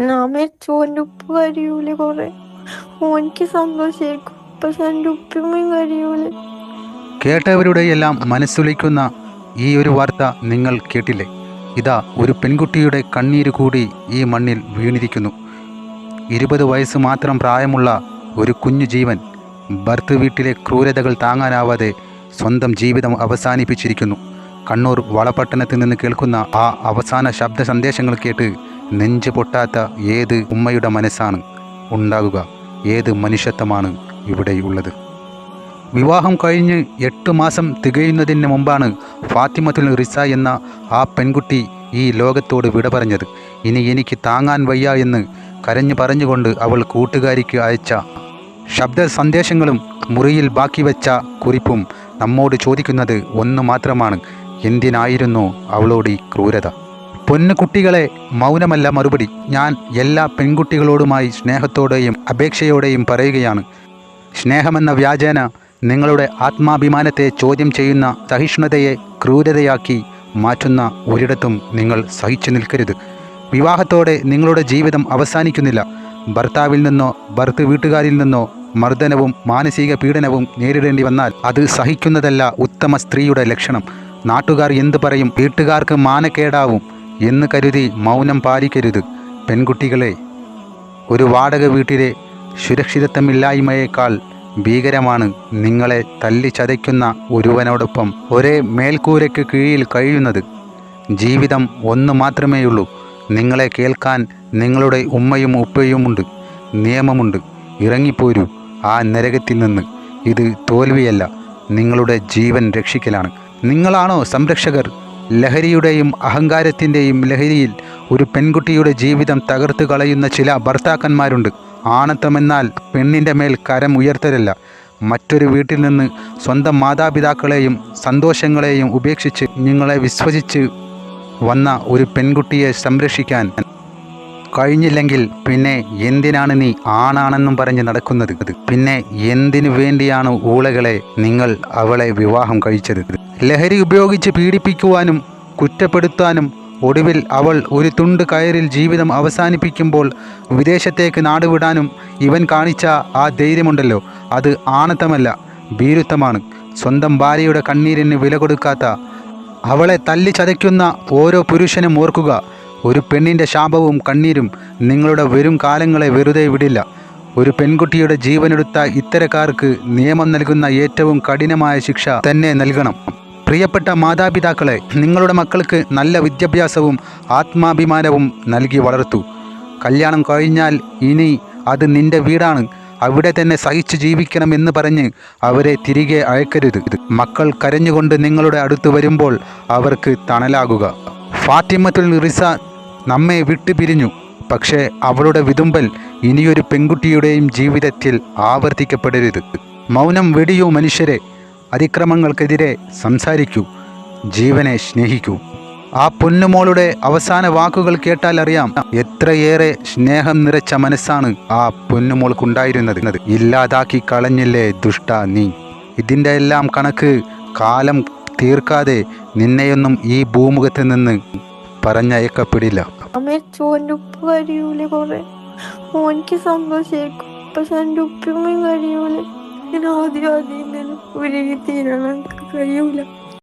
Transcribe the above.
ഞാൻ മരിച്ചു എൻ്റെ ഉപ്പ കരയൂല കുറെ. ഓനിക്ക് സന്തോഷായിരിക്കും, പക്ഷെ എൻ്റെ ഉപ്പയും കരയൂല. കേട്ടവരുടെയെല്ലാം മനസ്സുലയ്ക്കുന്ന ഈ ഒരു വാർത്ത നിങ്ങൾ കേട്ടില്ലേ? ഇതാ ഒരു പെൺകുട്ടിയുടെ കണ്ണീര് കൂടി ഈ മണ്ണിൽ വീണിരിക്കുന്നു. 20 വയസ്സ് മാത്രം പ്രായമുള്ള ഒരു കുഞ്ഞു ജീവൻ ഭർത്തൃ വീട്ടിലെ ക്രൂരതകൾ താങ്ങാനാവാതെ സ്വന്തം ജീവിതം അവസാനിപ്പിച്ചിരിക്കുന്നു. കണ്ണൂർ വളപട്ടണത്ത് നിന്ന് കേൾക്കുന്ന ആ അവസാന ശബ്ദ സന്ദേശങ്ങൾ കേട്ട് നെഞ്ച് പൊട്ടാത്ത ഏത് ഉമ്മയുടെ മനസ്സാണ് ഉണ്ടാകുക? ഏത് മനുഷ്യത്വമാണ് ഇവിടെയുള്ളത്? വിവാഹം കഴിഞ്ഞ് 8 മാസം തികയുന്നതിന് മുമ്പാണ് ഫാത്തിമത്തുൽ റിസ എന്ന ആ പെൺകുട്ടി ഈ ലോകത്തോട് വിട പറഞ്ഞത്. ഇനി എനിക്ക് താങ്ങാൻ വയ്യ എന്ന് കരഞ്ഞു പറഞ്ഞുകൊണ്ട് അവൾ കൂട്ടുകാരിക്ക് അയച്ച ശബ്ദ സന്ദേശങ്ങളും മുറിയിൽ ബാക്കി വെച്ച കുറിപ്പും നമ്മോട് ചോദിക്കുന്നത് ഒന്ന് മാത്രമാണ്: എന്തിനായിരുന്നു അവളോട് ഈ ക്രൂരത? പൊന്നു കുട്ടികളെ, മൗനമല്ല മറുപടി. ഞാൻ എല്ലാ പെൺകുട്ടികളോടുമായി സ്നേഹത്തോടെയും അപേക്ഷയോടെയും പറയുകയാണ്, സ്നേഹമെന്ന വ്യാജേന നിങ്ങളുടെ ആത്മാഭിമാനത്തെ ചോദ്യം ചെയ്യുന്ന സഹിഷ്ണുതയെ ക്രൂരതയാക്കി മാറ്റുന്ന ഒരിടത്തും നിങ്ങൾ സഹിച്ചു നിൽക്കരുത്. വിവാഹത്തോടെ നിങ്ങളുടെ ജീവിതം അവസാനിക്കുന്നില്ല. ഭർത്താവിൽ നിന്നോ ഭർത്തൃ വീട്ടുകാരിൽ നിന്നോ മർദ്ദനവും മാനസിക പീഡനവും നേരിടേണ്ടി വന്നാൽ അത് സഹിക്കുന്നതല്ല ഉത്തമ സ്ത്രീയുടെ ലക്ഷണം. നാട്ടുകാർ എന്തു പറയും, വീട്ടുകാർക്ക് മാനക്കേടാവും എന്ന് കരുതി മൗനം പാലിക്കരുത്. പെൺകുട്ടികളെ, ഒരു വാടക വീട്ടിലെ സുരക്ഷിതത്വമില്ലായ്മയേക്കാൾ ഭീകരമാണ് നിങ്ങളെ തല്ലിച്ചതയ്ക്കുന്ന ഒരുവനോടൊപ്പം ഒരേ മേൽക്കൂരയ്ക്ക് കീഴിൽ കഴിയുന്നത്. ജീവിതം ഒന്ന് മാത്രമേയുള്ളൂ. നിങ്ങളെ കേൾക്കാൻ നിങ്ങളുടെ ഉമ്മയും ഉപ്പയുമുണ്ട്. നിയമമുണ്ട്. ഇറങ്ങിപ്പോരൂ ആ നരകത്തിൽ നിന്ന്. ഇത് തോൽവിയല്ല, നിങ്ങളുടെ ജീവൻ രക്ഷിക്കലാണ്. നിങ്ങളാണോ സംരക്ഷകർ? ലഹരിയുടെയും അഹങ്കാരത്തിൻ്റെയും ലഹരിയിൽ ഒരു പെൺകുട്ടിയുടെ ജീവിതം തകർത്ത് കളയുന്ന ചില ഭർത്താക്കന്മാരുണ്ട്. ആണത്തമെന്നാൽ പെണ്ണിൻ്റെ മേൽ കരം ഉയർത്തലല്ല. മറ്റൊരു വീട്ടിൽ നിന്ന് സ്വന്തം മാതാപിതാക്കളെയും സന്തോഷങ്ങളെയും ഉപേക്ഷിച്ച് നിങ്ങളെ വിശ്വസിച്ച് വന്ന ഒരു പെൺകുട്ടിയെ സംരക്ഷിക്കാൻ കഴിഞ്ഞില്ലെങ്കിൽ പിന്നെ എന്തിനാണ് നീ ആണാണെന്നും പറഞ്ഞ് നടക്കുന്നത്? പിന്നെ എന്തിനു വേണ്ടിയാണ് ഊളകളെ നിങ്ങൾ അവളെ വിവാഹം കഴിച്ചത്? ലഹരി ഉപയോഗിച്ച് പീഡിപ്പിക്കുവാനും കുറ്റപ്പെടുത്താനും ഒടുവിൽ അവൾ ഒരു തുണ്ട് കയറിൽ ജീവിതം അവസാനിപ്പിക്കുമ്പോൾ വിദേശത്തേക്ക് നാടുവിടാനും ഇവൻ കാണിച്ച ആ ധൈര്യമുണ്ടല്ലോ, അത് ആണത്തമല്ല, ഭീരുത്വമാണ്. സ്വന്തം ഭാര്യയുടെ കണ്ണീരിന് വില കൊടുക്കാത്ത അവളെ തല്ലിച്ചതയ്ക്കുന്ന ഓരോ പുരുഷനും ഓർക്കുക, ഒരു പെണ്ണിൻ്റെ ശാപവും കണ്ണീരും നിങ്ങളുടെ വരും കാലങ്ങളെ വെറുതെ വിടില്ല. ഒരു പെൺകുട്ടിയുടെ ജീവനെടുത്ത ഇത്തരക്കാർക്ക് നിയമം നൽകുന്ന ഏറ്റവും കഠിനമായ ശിക്ഷ തന്നെ നൽകണം. പ്രിയപ്പെട്ട മാതാപിതാക്കളെ, നിങ്ങളുടെ മക്കൾക്ക് നല്ല വിദ്യാഭ്യാസവും ആത്മാഭിമാനവും നൽകി വളർത്തൂ. കല്യാണം കഴിഞ്ഞാൽ ഇനി അത് നിന്റെ വീടാണ്, അവിടെ തന്നെ സഹിച്ചു ജീവിക്കണമെന്ന് പറഞ്ഞ് അവരെ തിരികെ അയക്കരുത്. മക്കൾ കരഞ്ഞുകൊണ്ട് നിങ്ങളുടെ അടുത്ത് വരുമ്പോൾ അവർക്ക് തണലാകുക. ഫാത്തിമത്തുൽ റിസ നമ്മെ വിട്ടുപിരിഞ്ഞു, പക്ഷേ അവളുടെ വിതുമ്പൽ ഇനിയൊരു പെൺകുട്ടിയുടെയും ജീവിതത്തിൽ ആവർത്തിക്കപ്പെടരുത്. മൗനം വെടിയൂ മനുഷ്യരെ. അതിക്രമങ്ങൾക്കെതിരെ സംസാരിക്കൂ. ജീവനെ സ്നേഹിക്കൂ. ആ പൊന്നുമോളുടെ അവസാന വാക്കുകൾ കേട്ടാൽ അറിയാം എത്രയേറെ സ്നേഹം നിറച്ച മനസ്സാണ് ആ പൊന്നുമോൾക്കുണ്ടായിരുന്നത്. ഇല്ലാതാക്കി കളഞ്ഞില്ലേ ദുഷ്ട നീ. ഇതിൻ്റെ എല്ലാം കണക്ക് കാലം തീർക്കാതെ നിന്നെയൊന്നും ഈ ഭൂമുഖത്ത് നിന്ന് പറഞ്ഞയക്കപ്പെടില്ല. മരിച്ചു എൻ്റെ ഉപ്പ കരയൂല കുറെ. ഓനിക്ക് സന്തോഷായിരിക്കും, പക്ഷെ എൻ്റെ ഉപ്പയും കരയൂല. ആദ്യം ഉരുകി തീരണം, എനിക്ക് കഴിയൂല.